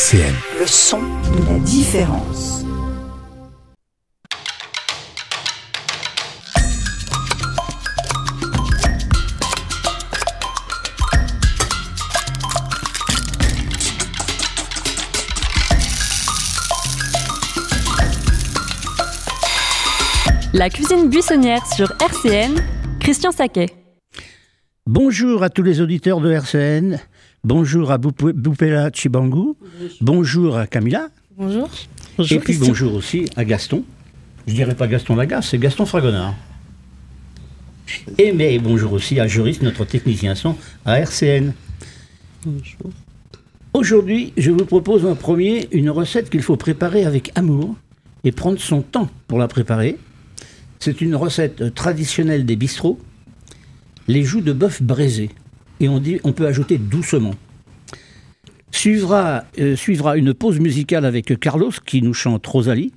RCN. Le son de la différence. La cuisine buissonnière sur RCN, Christian Saquet. Bonjour à tous les auditeurs de RCN. Bonjour à Boupela Chibangu. Bonjour à Camilla. Bonjour. Et puis bonjour aussi à Gaston. Je dirais pas Gaston Lagasse, c'est Gaston Fragonard. Et mais bonjour aussi à Joris, notre technicien son à RCN. Bonjour. Aujourd'hui, je vous propose en premier une recette qu'il faut préparer avec amour et prendre son temps pour la préparer. C'est une recette traditionnelle des bistrots, les joues de bœuf braisées. Et on peut ajouter doucement. Suivra une pause musicale avec Carlos qui nous chante Rosalie.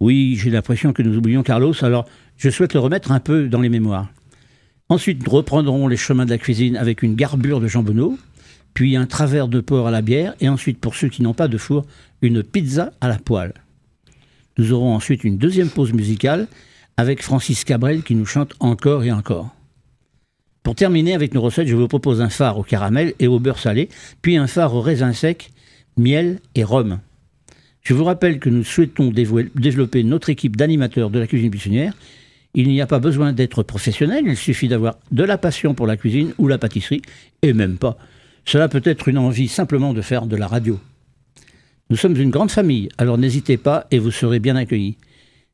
Oui, j'ai l'impression que nous oublions Carlos, alors je souhaite le remettre un peu dans les mémoires. Ensuite, nous reprendrons les chemins de la cuisine avec une garbure de jambonneau, puis un travers de porc à la bière, et ensuite, pour ceux qui n'ont pas de four, une pizza à la poêle. Nous aurons ensuite une deuxième pause musicale avec Francis Cabrel qui nous chante encore et encore. Pour terminer avec nos recettes, je vous propose un fard au caramel et au beurre salé, puis un fard au raisin sec, miel et rhum. Je vous rappelle que nous souhaitons développer notre équipe d'animateurs de la cuisine buissonnière. Il n'y a pas besoin d'être professionnel, il suffit d'avoir de la passion pour la cuisine ou la pâtisserie, et même pas. Cela peut être une envie simplement de faire de la radio. Nous sommes une grande famille, alors n'hésitez pas et vous serez bien accueillis.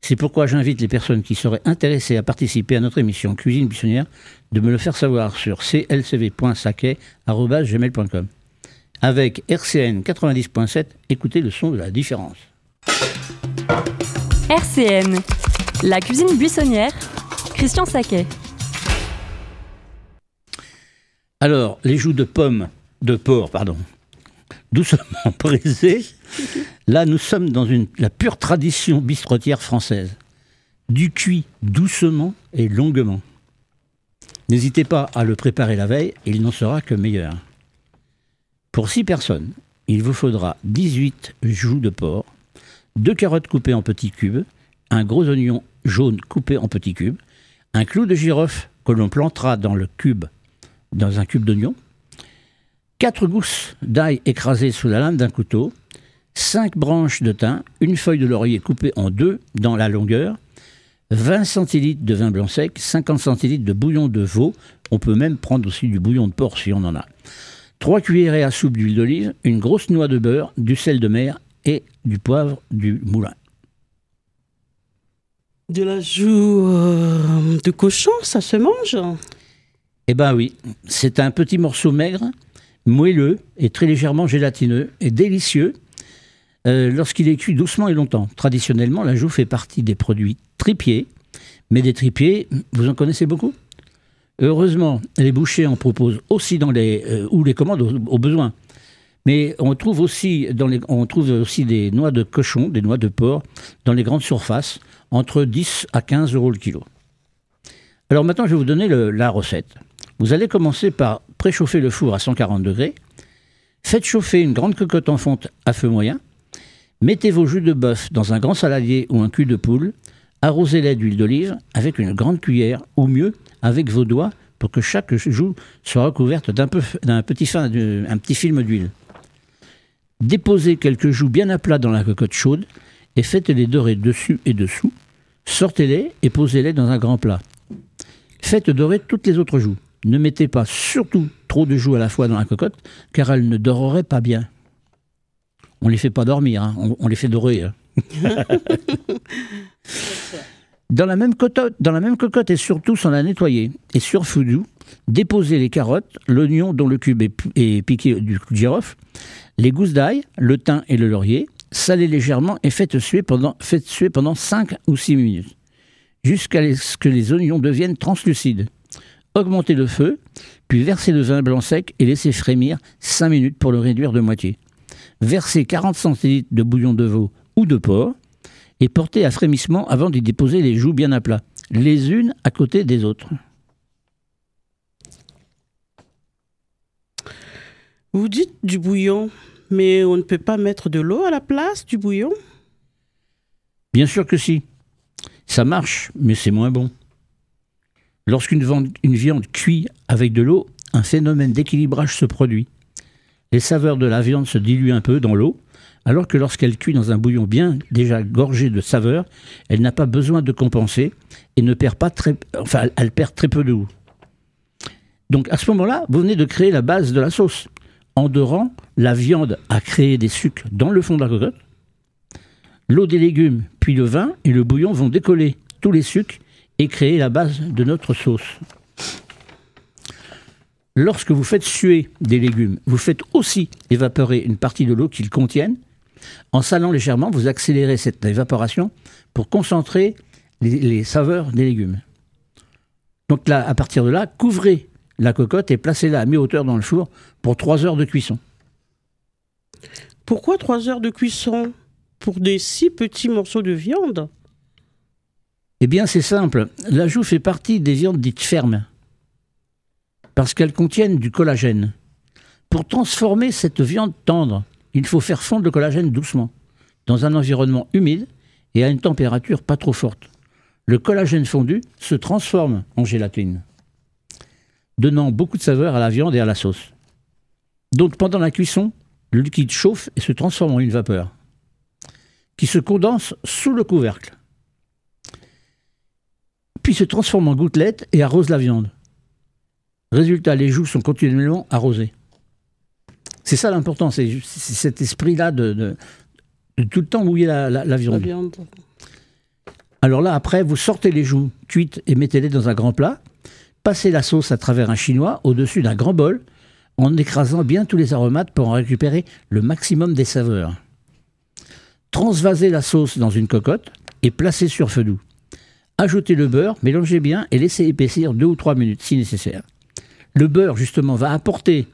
C'est pourquoi j'invite les personnes qui seraient intéressées à participer à notre émission Cuisine Buissonnière de me le faire savoir sur clcv.saquet@gmail.com. Avec RCN 90.7, écoutez le son de la différence. RCN, la cuisine buissonnière, Christian Saquet. Alors, les joues de porc, doucement braisées. Là, nous sommes dans la pure tradition bistrotière française. Du cuit doucement et longuement. N'hésitez pas à le préparer la veille, il n'en sera que meilleur. Pour 6 personnes, il vous faudra 18 joues de porc, 2 carottes coupées en petits cubes, un gros oignon jaune coupé en petits cubes, un clou de girofle que l'on plantera dans un cube d'oignon, 4 gousses d'ail écrasées sous la lame d'un couteau, 5 branches de thym, une feuille de laurier coupée en 2 dans la longueur, 20 centilitres de vin blanc sec, 50 centilitres de bouillon de veau, on peut même prendre aussi du bouillon de porc si on en a, 3 cuillerées à soupe d'huile d'olive, une grosse noix de beurre, du sel de mer et du poivre du moulin. De la joue de cochon, ça se mange? Eh ben oui, c'est un petit morceau maigre, moelleux et très légèrement gélatineux et délicieux lorsqu'il est cuit doucement et longtemps. Traditionnellement, la joue fait partie des produits tripiers, mais des tripiers, vous en connaissez beaucoup? Heureusement, les bouchers en proposent aussi ou les commandent au besoin. Mais on trouve aussi des noix de cochon, des noix de porc, dans les grandes surfaces, entre 10 à 15 euros le kilo. Alors maintenant, je vais vous donner la recette. Vous allez commencer par préchauffer le four à 140 degrés. Faites chauffer une grande cocotte en fonte à feu moyen. Mettez vos joues de bœuf dans un grand saladier ou un cul de poule. Arrosez-les d'huile d'olive avec une grande cuillère, ou mieux, avec vos doigts, pour que chaque joue soit recouverte d'un petit film d'huile. Déposez quelques joues bien à plat dans la cocotte chaude et faites-les dorer dessus et dessous. Sortez-les et posez-les dans un grand plat. Faites dorer toutes les autres joues. Ne mettez pas surtout trop de joues à la fois dans la cocotte, car elles ne doreraient pas bien. On ne les fait pas dormir, hein. On les fait dorer. Hein. Dans la même cocotte et surtout sans la nettoyer, et sur feu doux, déposez les carottes, l'oignon dont le cube est piqué du clou de girofle, les gousses d'ail, le thym et le laurier, salez légèrement et faites suer pendant 5 ou 6 minutes, jusqu'à ce que les oignons deviennent translucides. Augmentez le feu, puis versez le vin blanc sec et laissez frémir 5 minutes pour le réduire de moitié. Versez 40 centilitres de bouillon de veau ou de porc et portez à frémissement avant d'y déposer les joues bien à plat, les unes à côté des autres. Vous dites du bouillon. Mais on ne peut pas mettre de l'eau à la place du bouillon? Bien sûr que si. Ça marche, mais c'est moins bon. Une viande cuit avec de l'eau, un phénomène d'équilibrage se produit. Les saveurs de la viande se diluent un peu dans l'eau, alors que lorsqu'elle cuit dans un bouillon bien déjà gorgé de saveurs, elle n'a pas besoin de compenser et ne perd pas elle perd très peu de goût. Donc à ce moment-là, vous venez de créer la base de la sauce. En dorant, la viande a créé des sucs dans le fond de la cocotte. L'eau des légumes, puis le vin et le bouillon vont décoller tous les sucs et créer la base de notre sauce. Lorsque vous faites suer des légumes, vous faites aussi évaporer une partie de l'eau qu'ils contiennent. En salant légèrement, vous accélérez cette évaporation pour concentrer les saveurs des légumes. Donc là, à partir de là, couvrez la cocotte et placez-la à mi-hauteur dans le four pour 3 heures de cuisson. Pourquoi 3 heures de cuisson pour des si petits morceaux de viande? Eh bien, c'est simple. L'ajout fait partie des viandes dites fermes, parce qu'elles contiennent du collagène. Pour transformer cette viande tendre, il faut faire fondre le collagène doucement, dans un environnement humide et à une température pas trop forte. Le collagène fondu se transforme en gélatine, donnant beaucoup de saveur à la viande et à la sauce. Donc pendant la cuisson, le liquide chauffe et se transforme en une vapeur, qui se condense sous le couvercle, puis se transforme en gouttelettes et arrose la viande. Résultat, les joues sont continuellement arrosées. C'est ça l'important, c'est cet esprit-là de tout le temps mouiller la viande. Alors là, après, vous sortez les joues cuites et mettez-les dans un grand plat. Passez la sauce à travers un chinois au-dessus d'un grand bol en écrasant bien tous les aromates pour en récupérer le maximum des saveurs. Transvasez la sauce dans une cocotte et placez sur feu doux. Ajoutez le beurre, mélangez bien et laissez épaissir 2 ou 3 minutes si nécessaire. Le beurre, justement, va apporter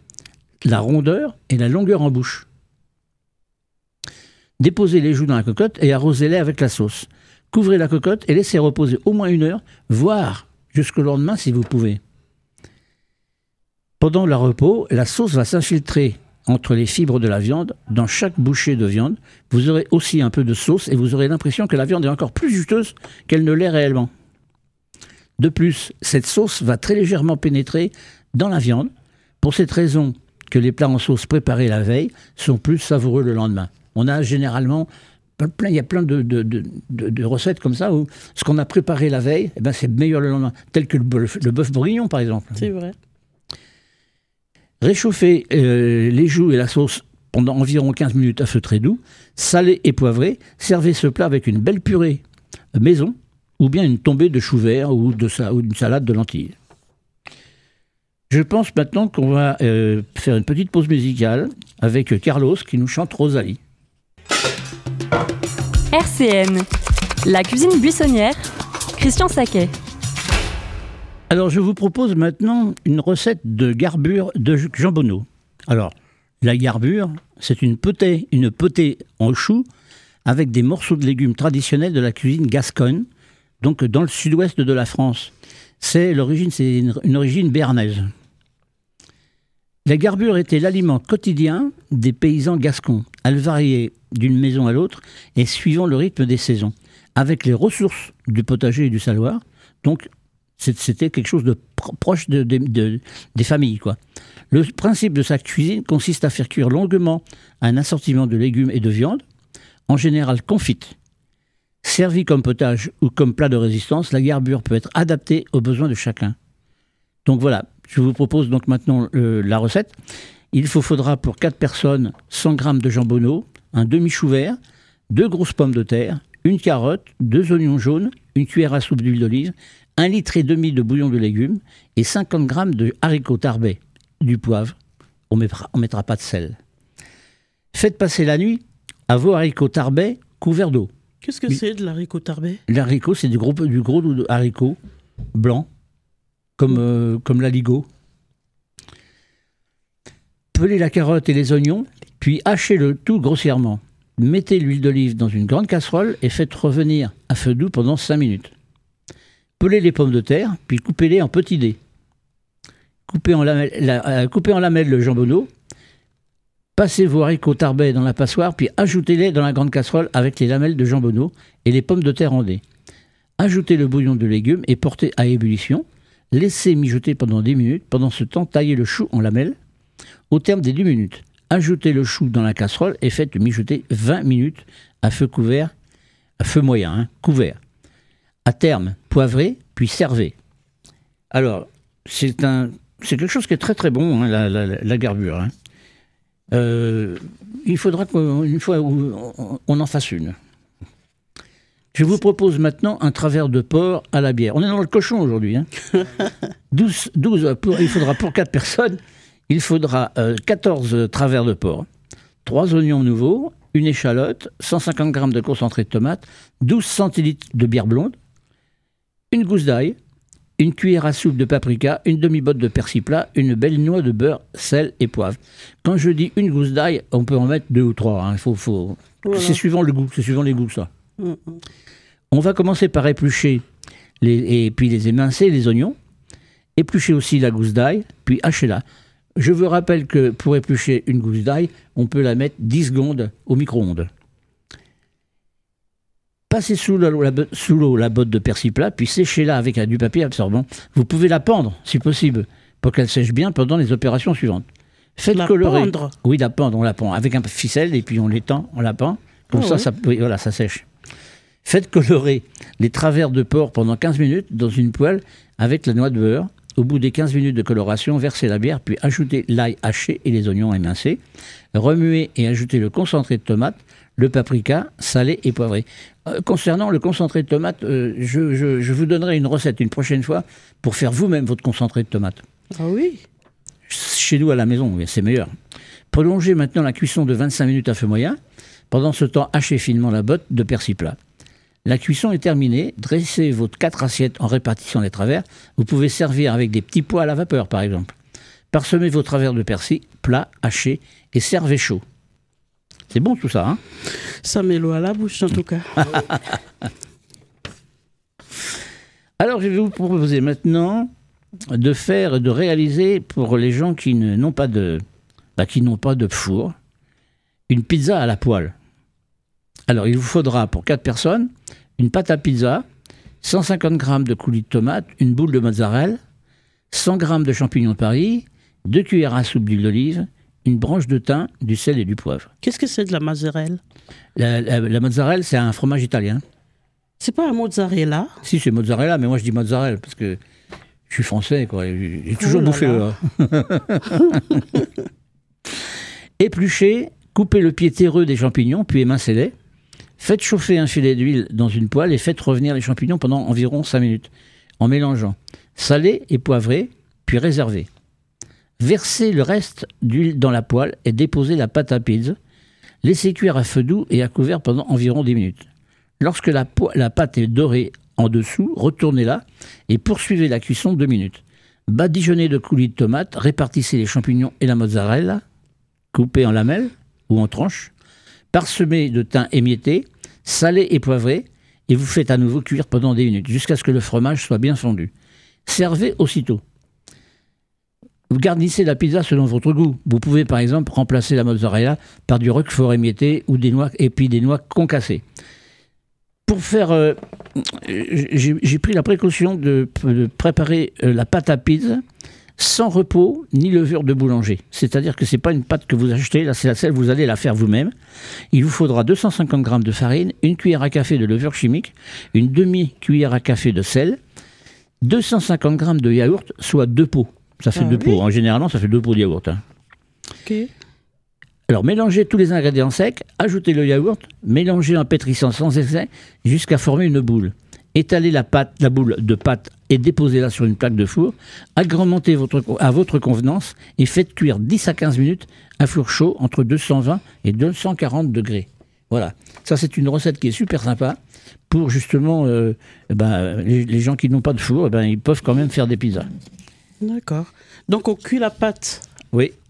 la rondeur et la longueur en bouche. Déposez les joues dans la cocotte et arrosez-les avec la sauce. Couvrez la cocotte et laissez reposer au moins 1 heure, voire jusqu'au lendemain si vous pouvez. Pendant le repos, la sauce va s'infiltrer entre les fibres de la viande. Dans chaque bouchée de viande, vous aurez aussi un peu de sauce et vous aurez l'impression que la viande est encore plus juteuse qu'elle ne l'est réellement. De plus, cette sauce va très légèrement pénétrer dans la viande, pour cette raison que les plats en sauce préparés la veille sont plus savoureux le lendemain. On a généralement, il y a plein de recettes comme ça où ce qu'on a préparé la veille, eh ben c'est meilleur le lendemain, tel que le bœuf bourguignon par exemple. C'est vrai. Réchauffez les joues et la sauce pendant environ 15 minutes à feu très doux, salez et poivrez, servez ce plat avec une belle purée maison ou bien une tombée de choux verts ou une salade de lentilles. Je pense maintenant qu'on va faire une petite pause musicale avec Carlos qui nous chante Rosalie. RCN, la cuisine buissonnière, Christian Saquet. Alors je vous propose maintenant une recette de garbure de jambonneau. Alors la garbure, c'est une potée en chou avec des morceaux de légumes traditionnels de la cuisine gasconne, donc dans le sud-ouest de la France. C'est une origine béarnaise. La garbure était l'aliment quotidien des paysans gascons. Elle variait d'une maison à l'autre et suivant le rythme des saisons, avec les ressources du potager et du saloir. Donc, c'était quelque chose de proche des familles, quoi. Le principe de sa cuisine consiste à faire cuire longuement un assortiment de légumes et de viande, en général confite. Servie comme potage ou comme plat de résistance, la garbure peut être adaptée aux besoins de chacun. Donc voilà, je vous propose donc maintenant la recette. Il faudra pour 4 personnes 100 g de jambonneau, un demi-chou vert, 2 grosses pommes de terre, une carotte, 2 oignons jaunes, une cuillère à soupe d'huile d'olive, 1,5 litre de bouillon de légumes et 50 g de haricots tarbais, du poivre. On mettra pas de sel. Faites passer la nuit à vos haricots tarbais couverts d'eau. Qu'est-ce que c'est de l'haricot tarbais? L'haricot, c'est du gros haricot blanc, comme l'aligot. Pelez la carotte et les oignons, puis hachez le tout grossièrement. Mettez l'huile d'olive dans une grande casserole et faites revenir à feu doux pendant 5 minutes. Pelez les pommes de terre, puis coupez-les en petits dés. Coupez en lamelles le jambonneau. Passez vos haricots tarbais dans la passoire, puis ajoutez-les dans la grande casserole avec les lamelles de jambonneau et les pommes de terre en dés. Ajoutez le bouillon de légumes et portez à ébullition. Laissez mijoter pendant 10 minutes. Pendant ce temps, taillez le chou en lamelles. Au terme des 10 minutes, ajoutez le chou dans la casserole et faites mijoter 20 minutes à feu couvert, à feu moyen, couvert. À terme, poivrez, puis servez. Alors, c'est quelque chose qui est très très bon, la garbure. Il faudra qu'une fois on en fasse une. Je vous propose maintenant un travers de porc à la bière. On est dans le cochon aujourd'hui. 12 il faudra pour 4 personnes, il faudra 14 travers de porc, 3 oignons nouveaux, une échalote, 150 g de concentré de tomate, 12 centilitres de bière blonde, une gousse d'ail, une cuillère à soupe de paprika, une demi-botte de persil plat, une belle noix de beurre, sel et poivre. Quand je dis une gousse d'ail, on peut en mettre 2 ou 3. Voilà. C'est suivant le goût, c'est suivant les goûts, ça. On va commencer par éplucher et puis les émincer, les oignons. Éplucher aussi la gousse d'ail, puis hachez-la. Je vous rappelle que pour éplucher une gousse d'ail, on peut la mettre 10 secondes au micro-ondes. Passez sous l'eau la botte de persil plat, puis séchez-la avec du papier absorbant. Vous pouvez la pendre, si possible, pour qu'elle sèche bien pendant les opérations suivantes. Faites colorer. Pendre. Oui, la pendre, on la pend avec un ficelle et puis on l'étend, on la pend. Comme ça, ça sèche. Faites colorer les travers de porc pendant 15 minutes dans une poêle avec la noix de beurre. Au bout des 15 minutes de coloration, versez la bière, puis ajoutez l'ail haché et les oignons émincés. Remuez et ajoutez le concentré de tomate, le paprika, salé et poivré. Concernant le concentré de tomate, je vous donnerai une recette une prochaine fois pour faire vous-même votre concentré de tomate. Ah oui? Chez nous à la maison, c'est meilleur. Prolongez maintenant la cuisson de 25 minutes à feu moyen. Pendant ce temps, hachez finement la botte de persil plat. La cuisson est terminée. Dressez vos 4 assiettes en répartissant les travers. Vous pouvez servir avec des petits pois à la vapeur, par exemple. Parsemez vos travers de persil, plats, hachés, et servez chaud. C'est bon tout ça, hein? Ça met l'eau à la bouche, en tout cas. Alors, je vais vous proposer maintenant de réaliser, pour les gens qui n'ont pas de four, une pizza à la poêle. Alors, il vous faudra, pour 4 personnes, une pâte à pizza, 150 g de coulis de tomate, une boule de mozzarella, 100 g de champignons de Paris, 2 cuillères à soupe d'huile d'olive, une branche de thym, du sel et du poivre. Qu'est-ce que c'est de la mozzarella? La mozzarella, c'est un fromage italien. C'est pas un mozzarella? Si, c'est mozzarella, mais moi je dis mozzarella parce que je suis français, quoi. J'ai toujours bouffé. Épluchez, coupez le pied terreux des champignons, puis émincez-les. Faites chauffer un filet d'huile dans une poêle et faites revenir les champignons pendant environ 5 minutes, en mélangeant. Salez et poivrez, puis réservez. Versez le reste d'huile dans la poêle et déposez la pâte à pizza. Laissez cuire à feu doux et à couvert pendant environ 10 minutes. Lorsque la pâte est dorée en dessous, retournez-la et poursuivez la cuisson 2 minutes. Badigeonnez de coulis de tomates, répartissez les champignons et la mozzarella, coupés en lamelles ou en tranches. Parsemez de thym émietté, salez et poivré, et vous faites à nouveau cuire pendant 10 minutes, jusqu'à ce que le fromage soit bien fondu. Servez aussitôt. Vous garnissez la pizza selon votre goût. Vous pouvez par exemple remplacer la mozzarella par du roquefort émietté ou des noix et puis des noix concassées. Pour faire, j'ai pris la précaution de préparer la pâte à pizza sans repos ni levure de boulanger. C'est-à-dire que ce n'est pas une pâte que vous achetez, là c'est la seule, vous allez la faire vous-même. Il vous faudra 250 g de farine, une cuillère à café de levure chimique, une demi-cuillère à café de sel, 250 g de yaourt, soit 2 pots. Ça fait 2 pots. Généralement, ça fait 2 pots de yaourt. Hein. Ok. Alors, mélangez tous les ingrédients secs, ajoutez le yaourt, mélangez en pétrissant sans essai jusqu'à former une boule. Étalez la boule de pâte et déposez-la sur une plaque de four. Agrémentez à votre convenance et faites cuire 10 à 15 minutes à four chaud entre 220 et 240 degrés. Voilà. Ça, c'est une recette qui est super sympa pour justement les gens qui n'ont pas de four, ils peuvent quand même faire des pizzas. D'accord. Donc, on cuit la pâte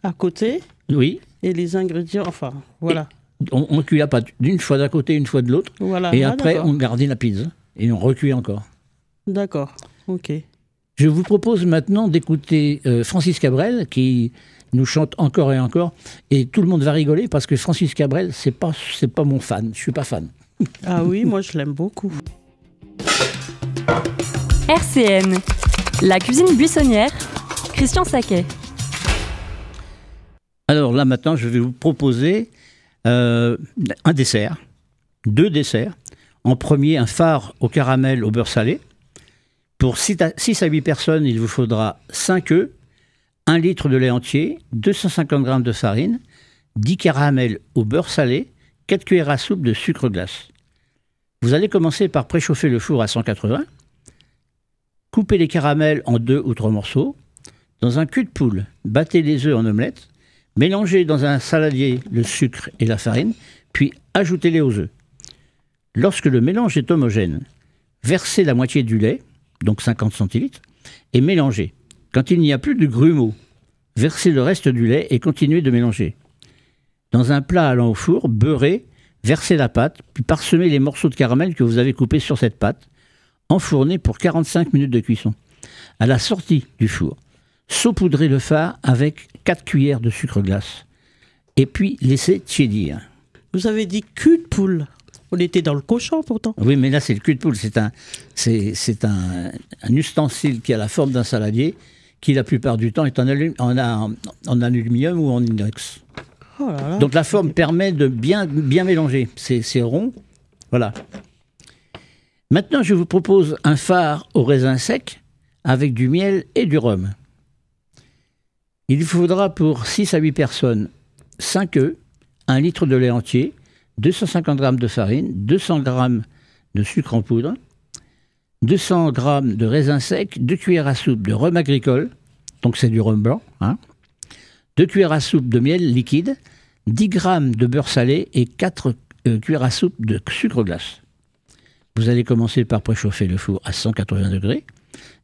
à côté. Oui. Et les ingrédients, enfin, voilà. On cuit la pâte d'une fois d'un côté, une fois de l'autre. Voilà. Et après, on garde la pizza. Et on recuit encore. D'accord, ok. Je vous propose maintenant d'écouter Francis Cabrel, qui nous chante encore et encore. Et tout le monde va rigoler parce que Francis Cabrel, c'est pas mon fan. Je suis pas fan. Ah oui, moi je l'aime beaucoup. RCN, la cuisine buissonnière, Christian Saquet. Alors là maintenant, je vais vous proposer un dessert, 2 desserts. En premier, un fard au caramel au beurre salé. Pour 6 à 8 personnes, il vous faudra 5 œufs, 1 litre de lait entier, 250 g de farine, 10 caramels au beurre salé, 4 cuillères à soupe de sucre glace. Vous allez commencer par préchauffer le four à 180. Coupez les caramels en 2 ou 3 morceaux. Dans un cul de poule, battez les œufs en omelette. Mélangez dans un saladier le sucre et la farine, puis ajoutez-les aux œufs. Lorsque le mélange est homogène, versez la moitié du lait, donc 50 centilitres, et mélangez. Quand il n'y a plus de grumeaux, versez le reste du lait et continuez de mélanger. Dans un plat allant au four, beurrez, versez la pâte, puis parsemez les morceaux de caramel que vous avez coupés sur cette pâte. Enfournez pour 45 minutes de cuisson. À la sortie du four, saupoudrez le fard avec 4 cuillères de sucre glace. Et puis laissez tiédir. Vous avez dit cul de poule. On était dans le cochon pourtant. Oui, mais là c'est le cul de poule. C'est un ustensile qui a la forme d'un saladier, qui la plupart du temps est en aluminium ou en inox. Oh là là. Donc la forme permet de bien mélanger. C'est rond. Voilà. Maintenant, je vous propose un fard au raisin sec avec du miel et du rhum. Il faudra pour 6 à 8 personnes 5 œufs, 1 litre de lait entier, 250 g de farine, 200 g de sucre en poudre, 200 g de raisin sec, 2 cuillères à soupe de rhum agricole, donc c'est du rhum blanc, 2 cuillères à soupe de miel liquide, 10 g de beurre salé et 4 cuillères à soupe de sucre glace. Vous allez commencer par préchauffer le four à 180 degrés.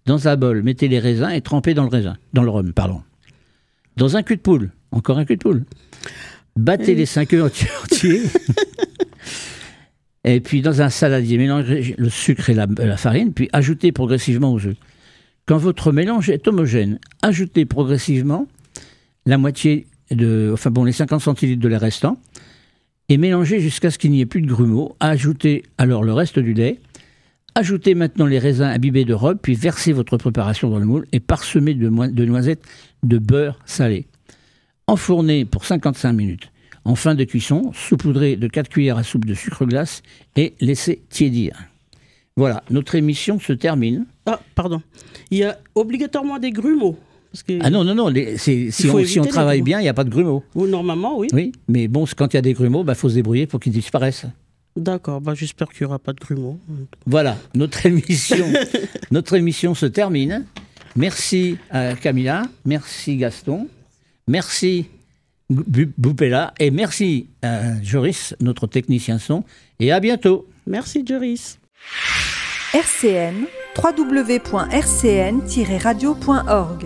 Dans un bol, mettez les raisins et trempez dans le rhum. Dans un cul de poule, encore un cul de poule, battez les 5 œufs entiers. Et puis dans un saladier, mélangez le sucre et la farine, puis ajoutez progressivement aux œufs. Quand votre mélange est homogène, ajoutez progressivement la moitié les 50 centilitres de lait restants, et mélangez jusqu'à ce qu'il n'y ait plus de grumeaux. Ajoutez alors le reste du lait. Ajoutez maintenant les raisins imbibés de rhum, puis versez votre préparation dans le moule et parsemez de noisettes de beurre salé. Enfournez pour 55 minutes. En fin de cuisson, saupoudrez de 4 cuillères à soupe de sucre glace et laissez tiédir. Voilà, notre émission se termine. Ah, pardon. Il y a obligatoirement des grumeaux. Parce que ah non, si on travaille bien, il n'y a pas de grumeaux. Ou normalement, oui. Oui, mais bon, quand il y a des grumeaux, faut se débrouiller pour qu'ils disparaissent. D'accord, j'espère qu'il n'y aura pas de grumeaux. Voilà, notre émission se termine. Merci à Camilla, merci Gaston, merci Boupella et merci à Joris, notre technicien son, et à bientôt. Merci Joris. RCN, www.rcn-radio.org